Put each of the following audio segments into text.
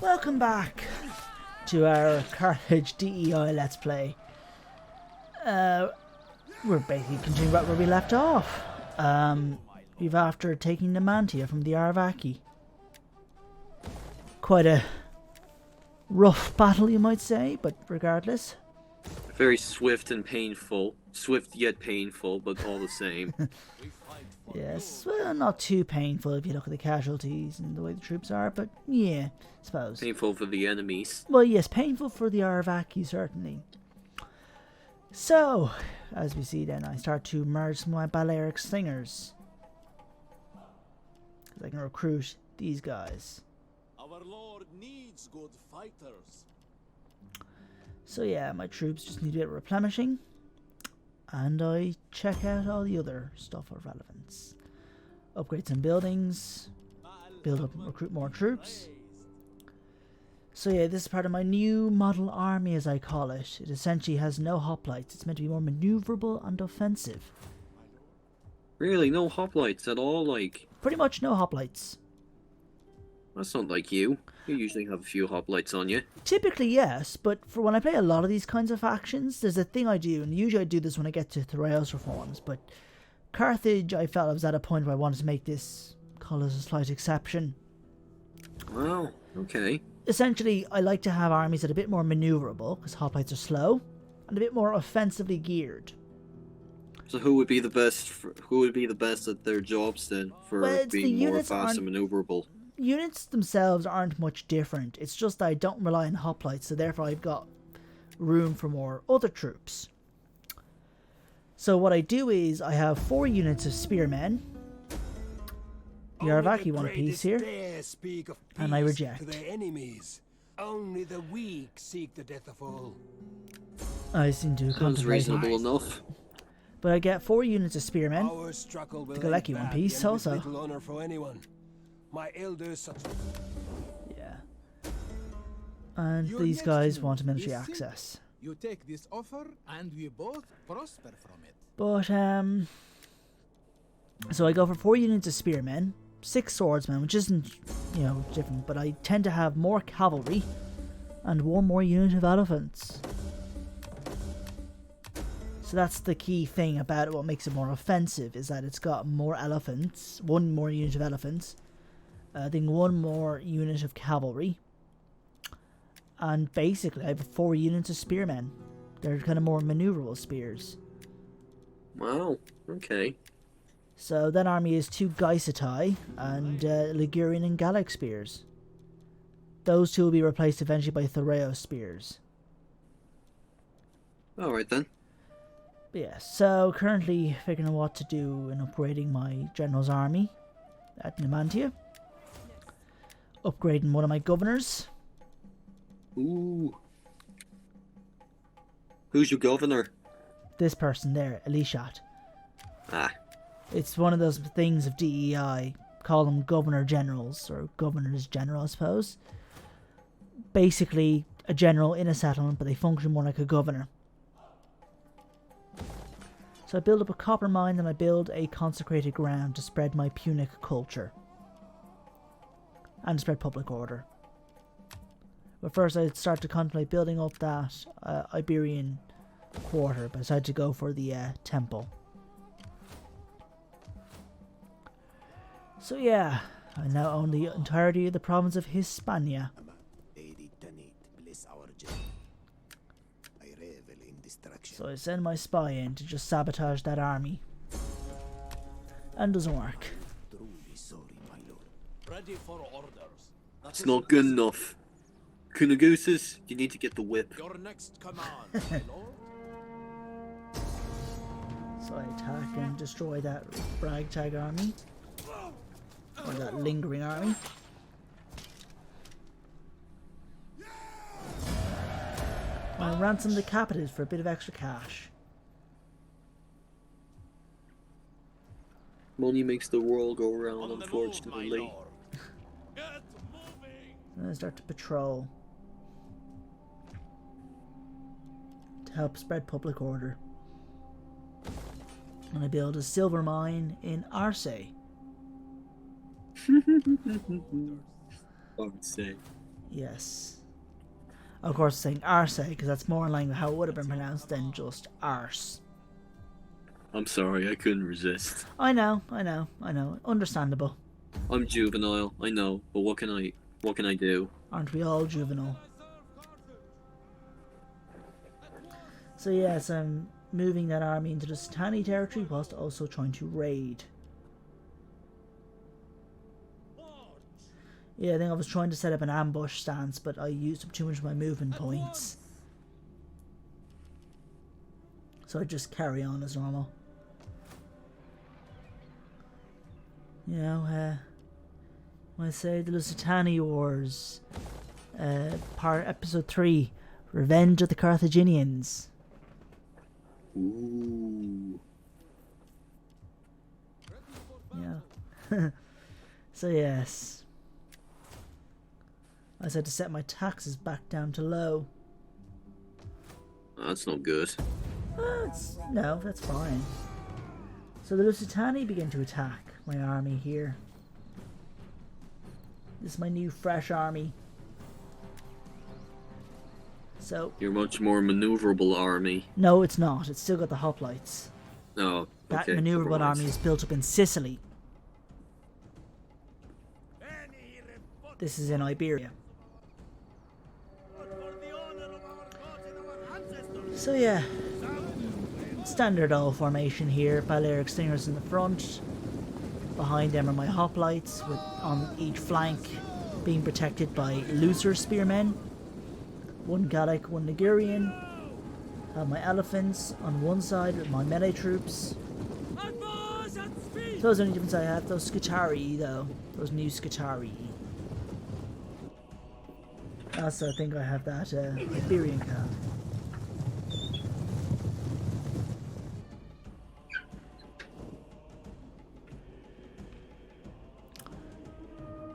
Welcome back to our Carthage DEI Let's Play. We're basically continuing right where we left off. We've after taking the Mantia from the Arvaki. Quite a rough battle, you might say, but regardless. Very swift and painful. Swift yet painful, but all the same. Yes, well, not too painful if you look at the casualties and the way the troops are, but yeah, I suppose. Painful for the enemies. Well, yes, painful for the Arvaki, certainly. So, as we see then, I start to merge some of my Balearic slingers. Because I can recruit these guys. Our Lord needs good fighters. So yeah, my troops just need a bit of replenishing. And I check out all the other stuff of relevance. Upgrade some buildings. Build up and recruit more troops. So yeah, this is part of my new model army, as I call it. It essentially has no hoplites. It's meant to be more maneuverable and offensive. Really, no hoplites at all, like... Pretty much no hoplites. That's not like you. You usually have a few hoplites on you. Typically, yes, but for when I play a lot of these kinds of factions, there's a thing I do, and usually I do this when I get to Theraeus reforms, but Carthage, I felt I was at a point where I wanted to make this, call it a slight exception. Wow, okay. Essentially, I like to have armies that are a bit more maneuverable, because hoplites are slow, and a bit more offensively geared. So who would be the best? Who would be the best at their jobs then for Well, being more fast and maneuverable? Units themselves aren't much different. It's just that I don't rely on hoplites, so therefore I've got room for more other troops. So what I do is I have 4 units of spearmen. The Arvaki want a piece here, and I reject. Only the weak seek the death of all. I seem to Sounds contemplate. reasonable enough. But I get 4 units of spearmen. The Galecki one piece also. My elders such. Yeah. And these guys want military access. You take this offer and we both prosper from it. But so I go for 4 units of spearmen, 6 swordsmen, which isn't, you know, different, but I tend to have more cavalry and 1 more unit of elephants. So that's the key thing about it, what makes it more offensive, is that it's got more elephants, 1 more unit of elephants, I think 1 more unit of cavalry, and basically I have 4 units of spearmen. They're kind of more maneuverable spears. Wow, okay. So that army is 2 Gaisatai and Ligurian and Gallic spears. Those 2 will be replaced eventually by Theraeus spears. Alright then. But yeah, so currently figuring out what to do in upgrading my general's army at Numantia. Upgrading one of my governors. Ooh. Who's your governor? This person there, Elishat. Ah. It's one of those things of DEI. Call them governor generals, or governors general, I suppose. Basically, a general in a settlement, but they function more like a governor. So I build up a copper mine, and I build a consecrated ground to spread my Punic culture. And to spread public order. But first I'd start to contemplate building up that Iberian quarter, but I decided to go for the temple. So yeah, I now own the entirety of the province of Hispania. So I send my spy in to just sabotage that army. And it doesn't work. Ready for orders. It's not good enough. Kunagooses, you need to get the whip. Your next command, my lord. So I attack and destroy that ragtag army. Or that lingering army. I ransom the captives for a bit of extra cash. Money makes the world go round, unfortunately. And I start to patrol. To help spread public order. And I build a silver mine in Arce. I would say. Yes. Of course, saying arse because that's more in line with how it would have been pronounced than just arse. I'm sorry, I couldn't resist. I know. Understandable. I'm juvenile, I know, but what can I do? Aren't we all juvenile? So yes, I'm moving that army into the Satani territory whilst also trying to raid. Yeah, I think I was trying to set up an ambush stance, but I used up too much of my movement points. So I just carry on as normal. You know, I say the Lusitani Wars, episode 3, Revenge of the Carthaginians. Ooh. Yeah. So yes. I just had to set my taxes back down to low. That's not good. No, that's fine. So the Lusitani begin to attack my army here. This is my new fresh army. So You're much more maneuverable army. no, it's not. It's still got the hoplites. No, That okay. maneuverable never mind. army is built up in Sicily. This is in Iberia. So yeah, standard old formation here. Balearic Stingers in the front. Behind them are my hoplites, with on each flank being protected by looser spearmen. One Gallic, one Ligurian. Have my elephants on one side with my melee troops. So those are the only difference I have. Those Scutari though, those new Scutari. Also, I think I have that Iberian card.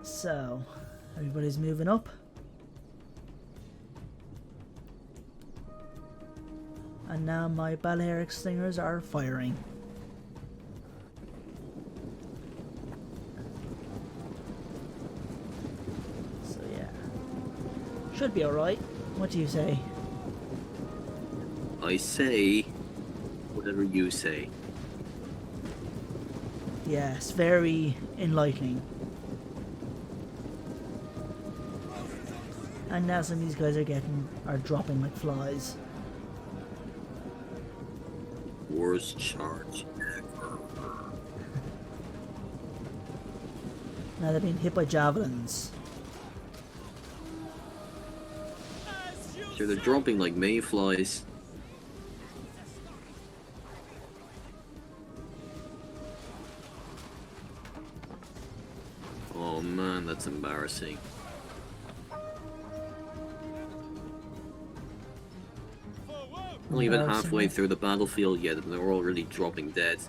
So, everybody's moving up. And now my Balearic Slingers are firing. So yeah. Should be alright. What do you say? I say whatever you say. Yes, very enlightening. And now some of these guys are dropping like flies. Worst charge ever. Now they're being hit by javelins. So they're dropping like mayflies. Oh man, that's embarrassing. Not even halfway through the battlefield yet, and they're already dropping dead.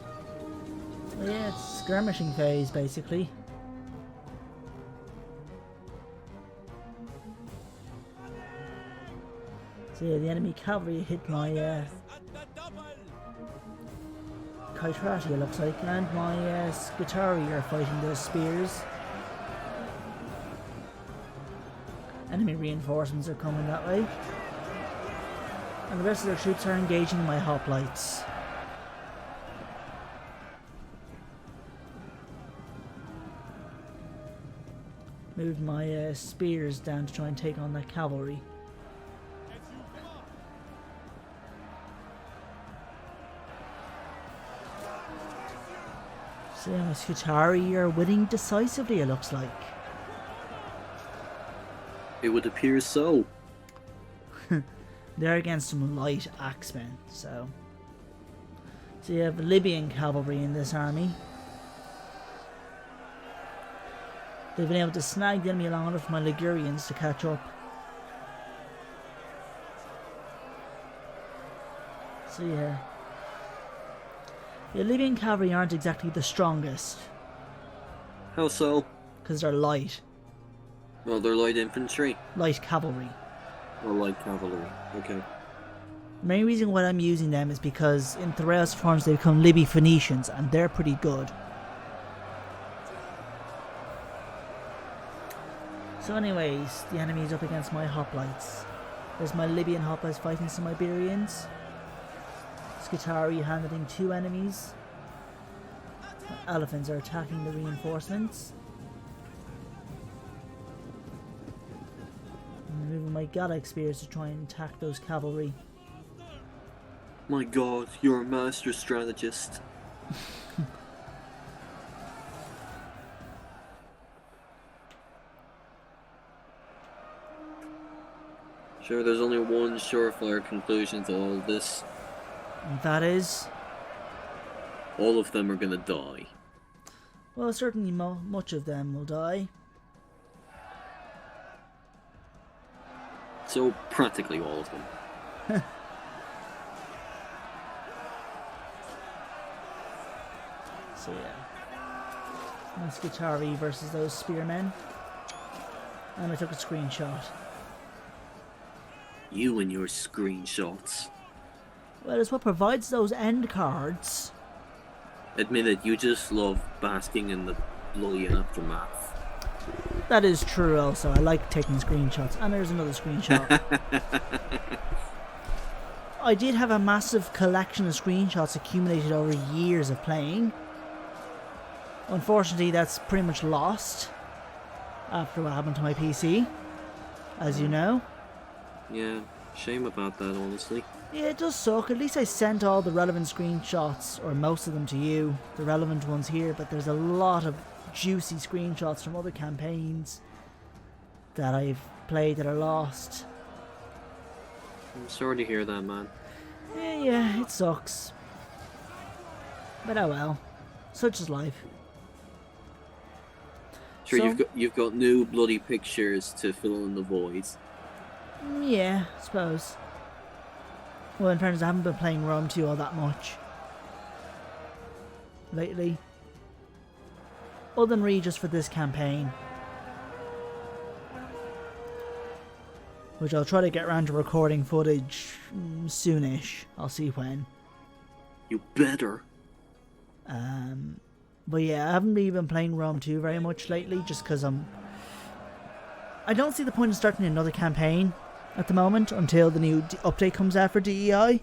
Well, yeah, it's skirmishing phase basically. So yeah, the enemy cavalry hit my Qart-Hadasht, it looks like, and my Scutari are fighting those spears. Enemy reinforcements are coming that way. And the rest of their troops are engaging my hoplites. Moved my spears down to try and take on that cavalry. So my Scutari are winning decisively, it looks like. It would appear so. They're against some light axemen, so you have Libyan cavalry in this army. They've been able to snag the enemy long enough for my Ligurians to catch up. So yeah. The Libyan cavalry aren't exactly the strongest, How so? because they're light. Well, they're light infantry. Light cavalry. Or light cavalry. Okay. The main reason why I'm using them is because in Thrail's forms they become Libby Phoenicians, and they're pretty good. So anyways, the enemy is up against my hoplites. There's my Libyan hoplites fighting some Iberians. Scutari handling 2 enemies. Elephants are attacking the reinforcements. I'm moving my Gallic spears to try and attack those cavalry. My god, you're a master strategist. Sure, there's only one surefire conclusion to all this. And that is... All of them are gonna die. well, certainly much of them will die. So, practically all of them. So yeah. Muscatari versus those spearmen. And I took a screenshot. You and your screenshots. Well, it's what provides those end cards. Admit it, you just love basking in the bloody aftermath. That is true also. I like taking screenshots. And there's another screenshot. I did have a massive collection of screenshots accumulated over years of playing. Unfortunately, that's pretty much lost after what happened to my PC, as you know. Yeah, shame about that, honestly. Yeah, it does suck. At least I sent all the relevant screenshots, or most of them to you, the relevant ones here, but there's a lot of juicy screenshots from other campaigns that I've played that are lost. I'm sorry to hear that, man. Yeah, it sucks. But oh well. Such is life. Sure, So- you've got new bloody pictures to fill in the voids. Yeah, I suppose. Well, in fairness, I haven't been playing Rome 2 all that much lately. Other than really just for this campaign. Which I'll try to get around to recording footage soonish. I'll see when. You better. But yeah, I haven't really been playing Rome 2 very much lately, just because I don't see the point of starting another campaign at the moment until the new update comes out for DEI.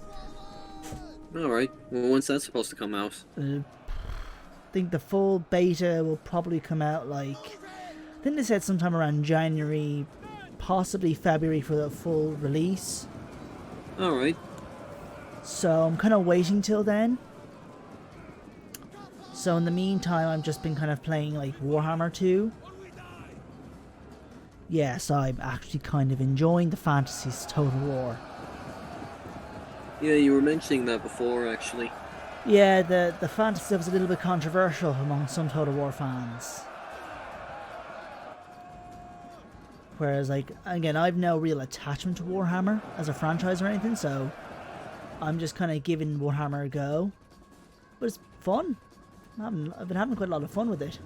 Alright, well, when's that supposed to come out? I think the full beta will probably come out like... I think they said sometime around January, possibly February for the full release. Alright. So I'm kind of waiting till then. So in the meantime, I've just been kind of playing like Warhammer 2. Yes, I'm actually kind of enjoying the Fantasy's Total War. Yeah, you were mentioning that before, actually. Yeah, the fantasy was a little bit controversial among some Total War fans. Whereas, like, again, I've no real attachment to Warhammer as a franchise or anything, so I'm just kind of giving Warhammer a go. But it's fun. I've been having quite a lot of fun with it.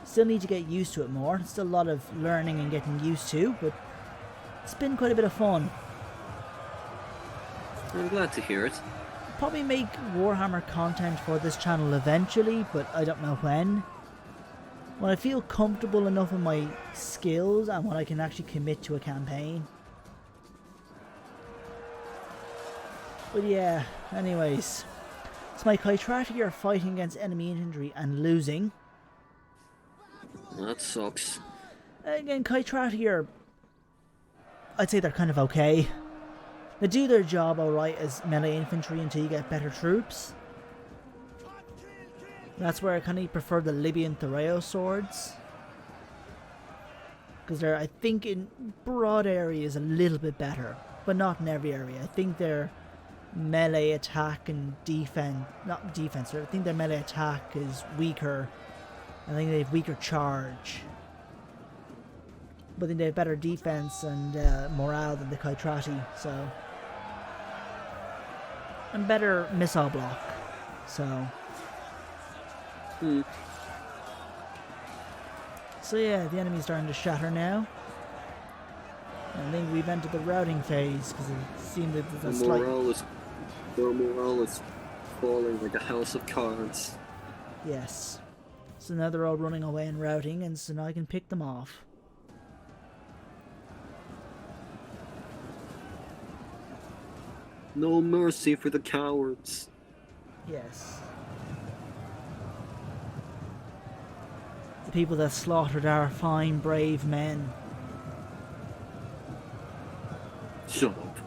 Still need to get used to it more. It's still a lot of learning and getting used to, but it's been quite a bit of fun. I'm glad to hear it. Probably make Warhammer content for this channel eventually, but I don't know when. When I feel comfortable enough in my skills and when I can actually commit to a campaign. But yeah, anyways. So my Qart-Hadasht are fighting against enemy infantry and losing. That sucks. Again, Qart-Hadasht are... I'd say they're kind of okay. They do their job alright as melee infantry until you get better troops. That's where I kind of prefer the Libyan Thoreo swords. Because they're, I think, in broad areas a little bit better. But not in every area. I think their melee attack and defense... Not defense, I think their melee attack is weaker. I think they have weaker charge. But then they have better defense and morale than the Qart-Hadasht, so... And better missile block, so... So yeah, the enemy's starting to shatter now. I think we've entered the routing phase, because it seemed that there's a slight... The morale is falling like a house of cards. Yes. So now they're all running away and routing, and so now I can pick them off. No mercy for the cowards. Yes. The people that slaughtered our fine, brave men. Shut up.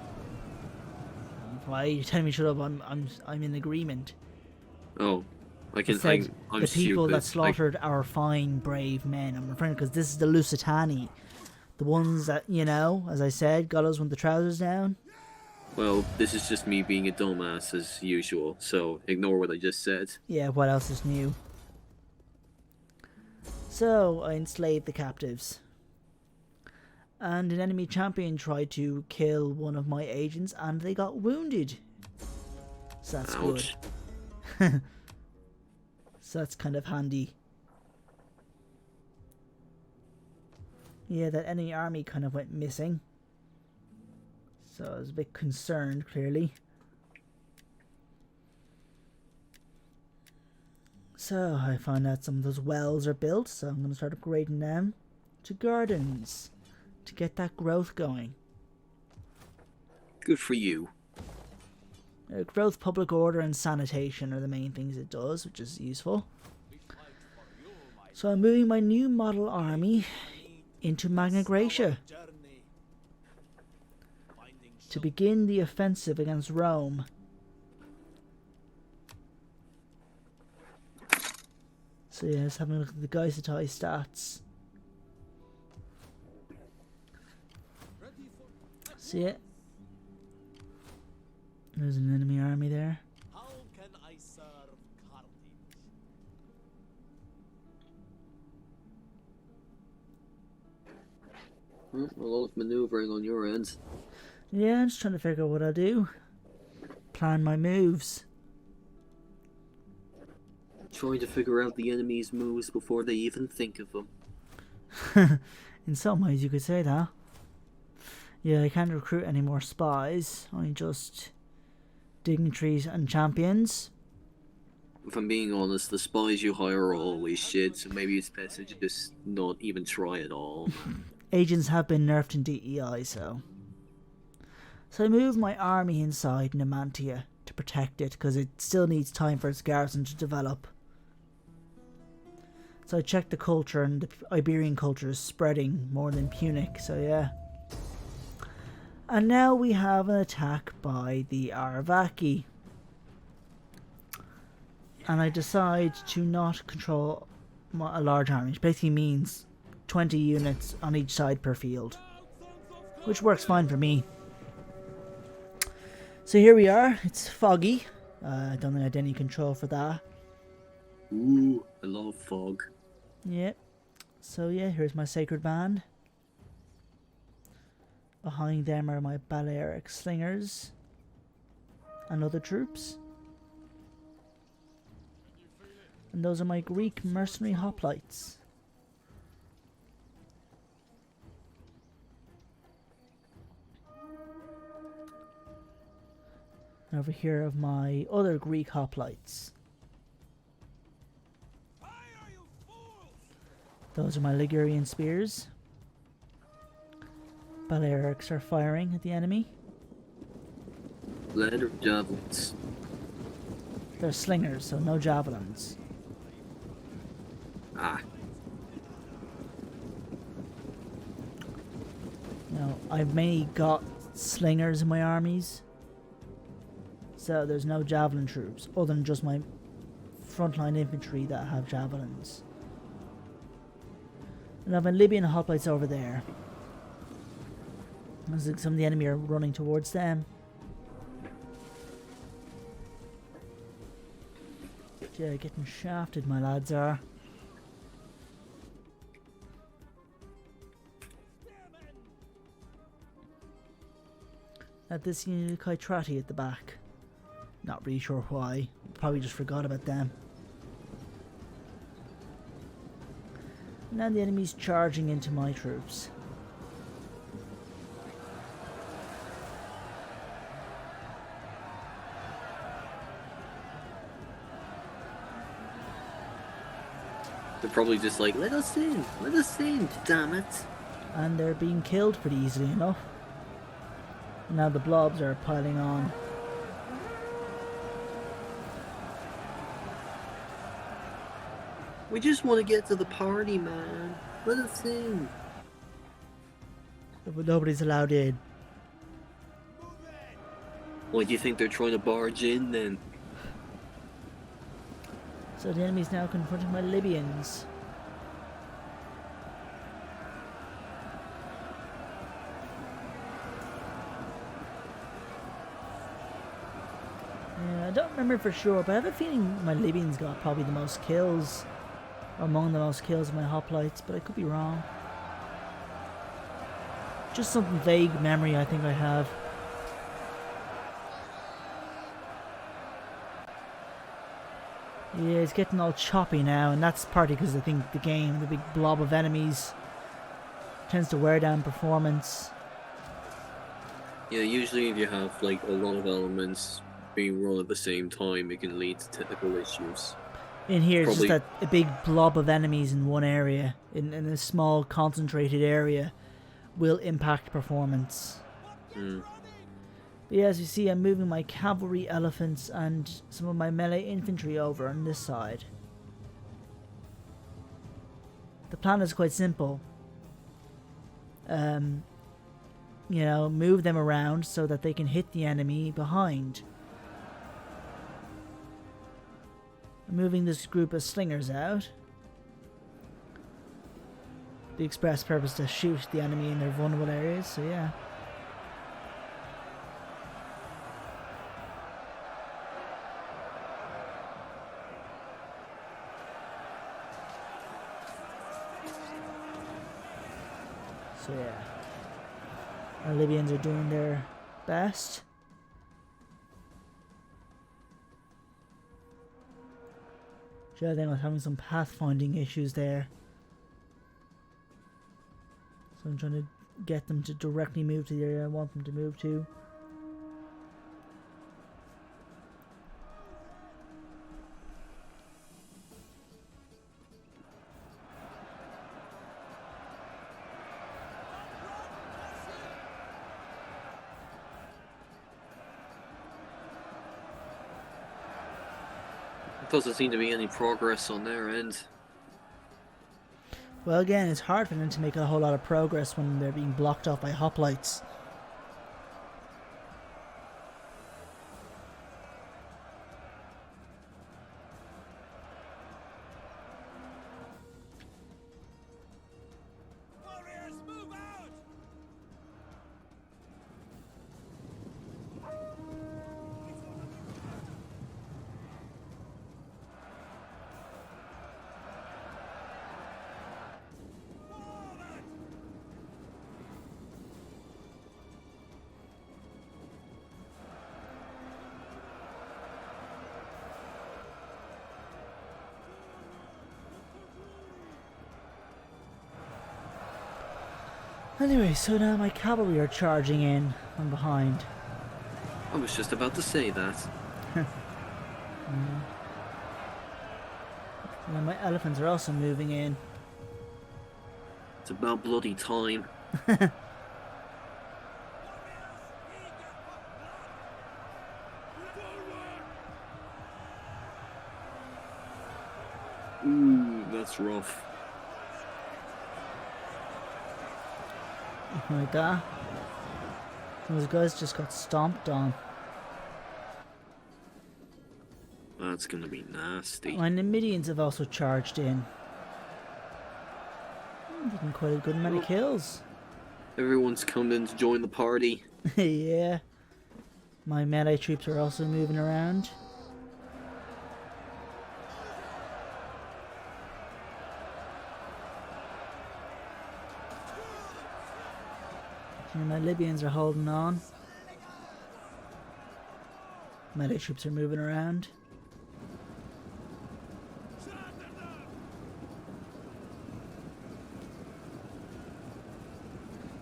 Why are you telling me shut up? I'm in agreement. Oh, I can. Said I'm the people stupid. that slaughtered our fine, brave men. I'm referring because this is the Lusitani, the ones that, you know, as I said, got us with the trousers down. Well, this is just me being a dumbass as usual, so ignore what I just said. Yeah, what else is new? So I enslaved the captives, and an enemy champion tried to kill one of my agents, and they got wounded. So that's Ouch. good. So that's kind of handy. Yeah, that enemy army kind of went missing. So I was a bit concerned, clearly. So I found out some of those wells are built, so I'm going to start upgrading them to gardens to get that growth going. Good for you. Growth, public order, and sanitation are the main things it does, which is useful. So I'm moving my new model army into Magna Graecia to begin the offensive against Rome. So yeah, let's have a look at the Gaisatai stats. See it? There's an enemy army there. How can I serve Carthage? A lot of maneuvering on your end. Yeah, I'm just trying to figure out what I'll do. Plan my moves. Trying to figure out the enemy's moves before they even think of them. In some ways you could say that. Yeah, I can't recruit any more spies, only just dignitaries and champions. If I'm being honest, the spies you hire are always shit, so maybe it's best to just not even try at all. Agents have been nerfed in DEI, so I moved my army inside Numantia to protect it, because it still needs time for its garrison to develop. So I checked the culture, and the Iberian culture is spreading more than Punic, so yeah. And now we have an attack by the Aravaki. And I decide to not control a large army, which basically means 20 units on each side per field, which works fine for me. So here we are, it's foggy. I don't think I had any control for that. Ooh, I love fog. Yep. So yeah, here's my sacred band. Behind them are my Balearic slingers and other troops. And those are my Greek mercenary hoplites. And over here are my other Greek hoplites. Those are my Ligurian spears. Balearics are firing at the enemy. Lead or javelins? They're slingers, so no javelins. Ah. Now, I've mainly got slingers in my armies, so there's no javelin troops, other than just my frontline infantry that have javelins. And I have my Libyan hoplites over there. Some of the enemy are running towards them. Yeah, getting shafted, my lads are. At this unit of Qart-Hadasht at the back. Not really sure why. Probably just forgot about them. Now the enemy's charging into my troops. They're probably just like, let us in, damn it. And they're being killed pretty easily enough. Now the blobs are piling on. We just want to get to the party, man. Let us in. But nobody's allowed in. Why do you think they're trying to barge in then? So the enemy's now confronting my Libyans. Yeah, I don't remember for sure, but I have a feeling my Libyans got probably the most kills. Or among the most kills of my hoplites, but I could be wrong. Just some vague memory I think I have. Yeah, it's getting all choppy now, and that's partly because I think the game, the big blob of enemies, tends to wear down performance. Yeah, usually if you have like a lot of elements being run at the same time, it can lead to technical issues. In here, it's Probably. just that a big blob of enemies in one area, in a small concentrated area, will impact performance. Mm. But yeah, as you see, I'm moving my cavalry elephants and some of my melee infantry over on this side. The plan is quite simple. You know, move them around so that they can hit the enemy behind. I'm moving this group of slingers out. The express purpose to shoot the enemy in their vulnerable areas, so yeah. So yeah, our Libyans are doing their best. I think I was having some pathfinding issues there. So I'm trying to get them to directly move to the area I want them to move to. Doesn't seem to be any progress on their end. Well, again, it's hard for them to make a whole lot of progress when they're being blocked off by hoplites. Anyway, so now my cavalry are charging in from behind. I was just about to say that. And my elephants are also moving in. It's about bloody time. Ooh, that's rough. Like that. Those guys just got stomped on. That's gonna be nasty. My Numidians have also charged in. Getting quite a good amount of kills. Everyone's come in to join the party. Yeah. My melee troops are also moving around. And my Libyans are holding on. Melee troops are moving around.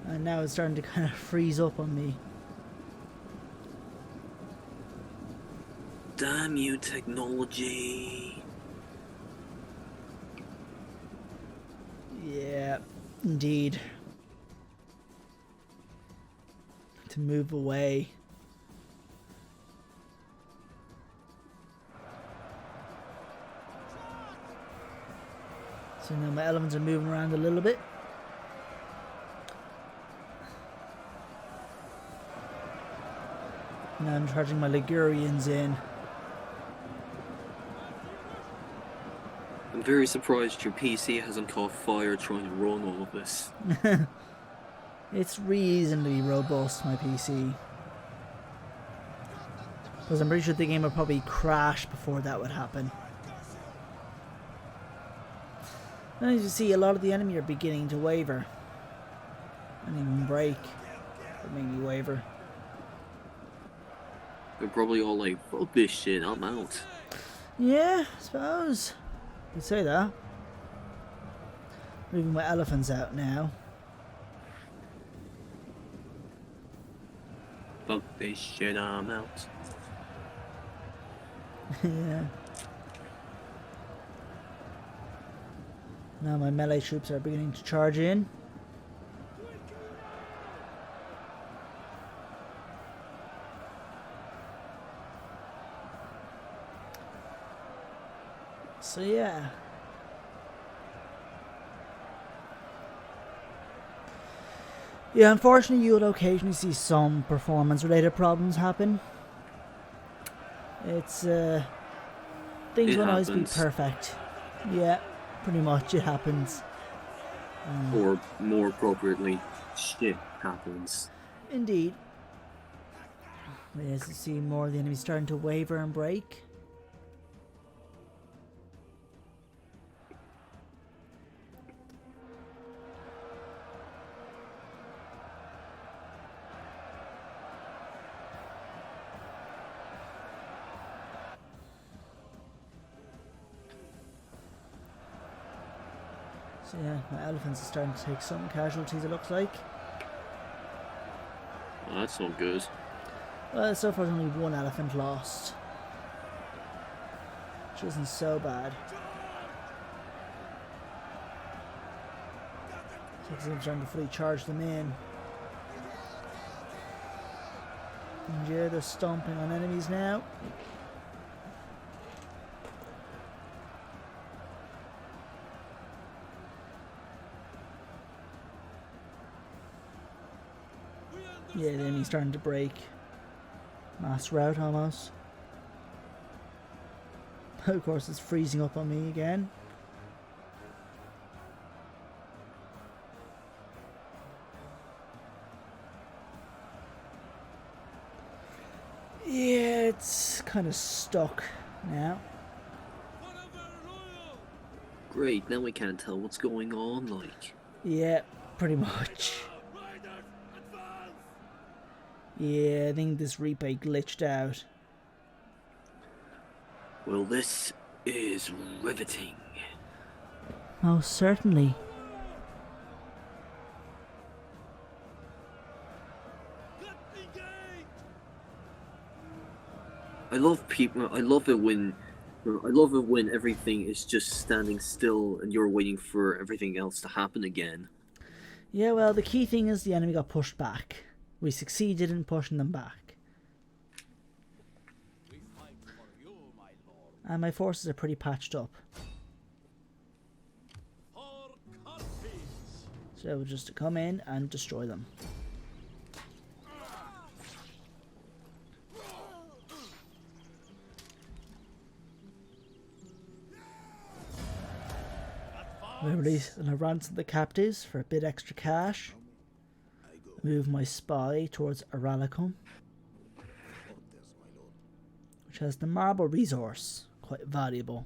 And now it's starting to kind of freeze up on me. Damn you, technology. Yeah, indeed. To move away. So now my elements are moving around a little bit. Now I'm charging my Ligurians in. I'm very surprised your PC hasn't caught fire trying to run all of this. It's reasonably robust, my PC. Because I'm pretty sure the game would probably crash before that would happen. And as you see, a lot of the enemy are beginning to waver. And even break. Or maybe waver. They're probably all like, fuck this shit, I'm out. Yeah, I suppose. You could say that. Moving my elephants out now. Fuck this shit, I'm out. Yeah. Now my melee troops are beginning to charge in. So yeah. Yeah, unfortunately you will occasionally see some performance related problems happen. It's things It won't always be happens. perfect. Yeah, pretty much it happens. Or more appropriately, shit happens. Indeed. As you see more of the enemies starting to waver and break. So yeah, my elephants are starting to take some casualties, it looks like. Well, that's not good. Well, so far there's only one elephant lost. Which isn't so bad. So I'm trying to fully charge them in. And yeah, they're stomping on enemies now. Yeah, the enemy's starting to break. Mass rout almost. Of course, it's freezing up on me again. Yeah, it's kind of stuck now. Great, now we can't tell what's going on, like. Yeah, pretty much. Yeah, I think this replay glitched out. Well, this is riveting. Oh, certainly. I love people. I love it when everything is just standing still and you're waiting for everything else to happen again. Yeah, well, the key thing is the enemy got pushed back. We succeeded in pushing them back. And my forces are pretty patched up. So just to come in and destroy them. We release and I ransom the captives for a bit extra cash. Move my spy towards Aralicum, which has the marble resource, quite valuable.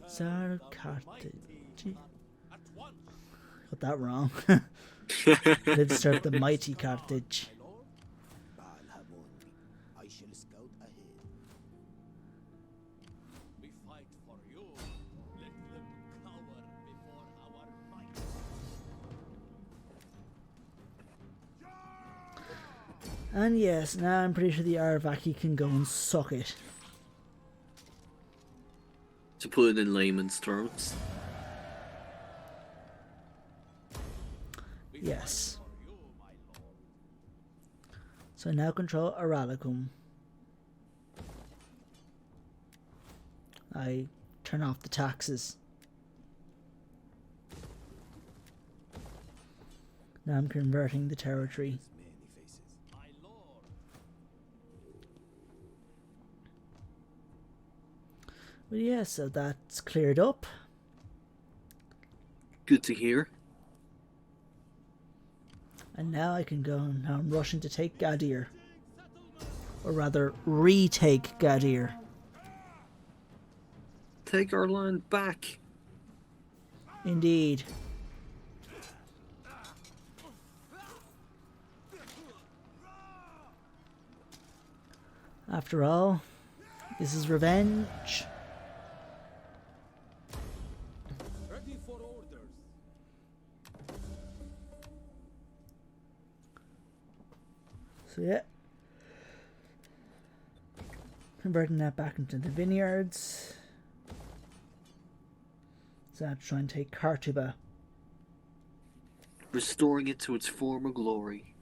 Tsar Carthage. Got that wrong. Live to serve the mighty Carthage. And yes, now I'm pretty sure the Arvaki can go and suck it. put it in layman's terms. Yes. So I now control Aralicum. I turn off the taxes. Now I'm converting the territory. Well, yeah, so that's cleared up. Good to hear. And now I can go, now I'm rushing to take Gadir. Or rather, retake Gadir. Take our land back. Indeed. After all, this is revenge. Ready for orders. So yeah. Converting that back into the vineyards. So I have to try and take Qartuba. Restoring it to its former glory.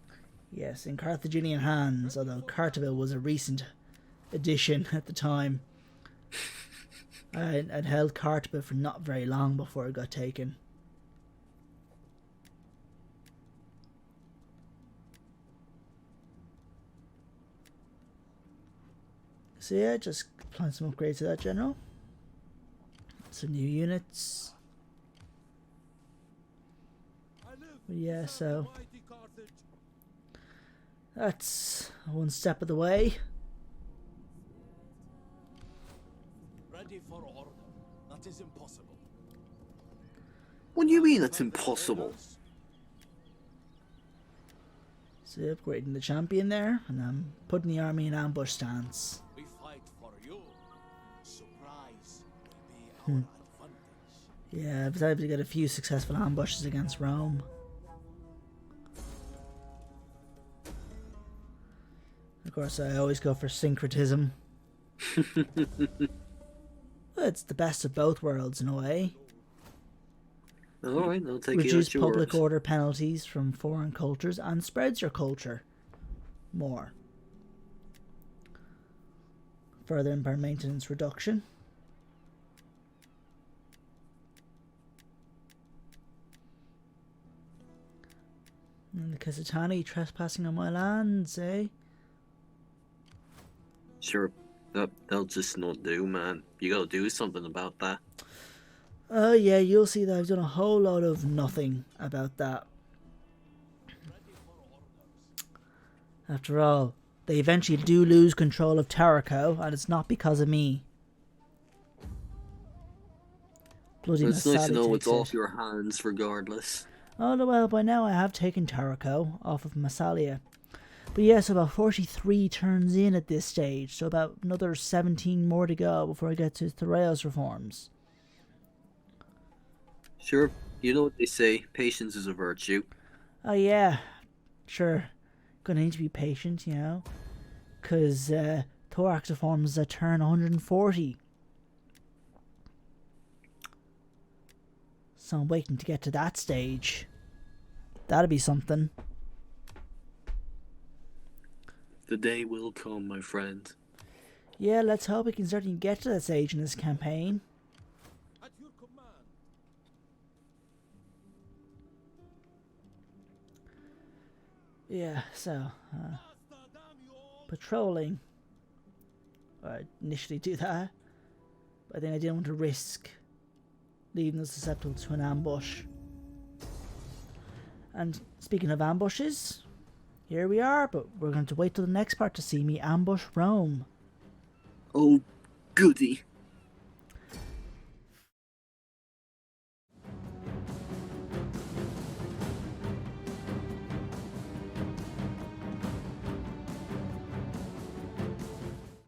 Yes, in Carthaginian hands, although Qartuba was a recent addition at the time. I'd held Qartuba for not very long before it got taken. So yeah, just applying some upgrades to that general. Some new units. But yeah, so that's one step of the way. Ready for order. That is impossible. What do you mean it's impossible? So upgrading the champion there, and I'm putting the army in ambush stance. We fight for you. Surprise will be our advantage. Yeah, I was able to get a few successful ambushes against Rome. Of course, I always go for syncretism. Well, it's the best of both worlds in a way. Alright, I'll take Reduce you at your public word. order penalties from foreign cultures and spreads your culture more. Further impair maintenance reduction. And the Casatani trespassing on my lands, eh? Sure, that'll just not do, man. You gotta do something about that. Oh yeah, you'll see that I've done a whole lot of nothing about that. After all, they eventually do lose control of Taraco, and it's not because of me. Bloody It's nice to Masali know it's takes off it. your hands regardless. Oh well, by now I have taken Taraco off of Massalia. But yes, about 43 turns in at this stage, so about another 17 more to go before I get to Theraeus reforms. Sure, you know what they say, patience is a virtue. Oh yeah, sure. Gonna need to be patient, you know, because Thorax reforms at turn 140. So I'm waiting to get to that stage. That'll be something. The day will come, my friend. Yeah, let's hope we can certainly get to that stage in this campaign. At your command. Yeah, so patrolling. I initially do that, but I think I didn't want to risk leaving us susceptible to an ambush. And speaking of ambushes, here we are, but we're going to wait till the next part to see me ambush Rome. Oh, goody.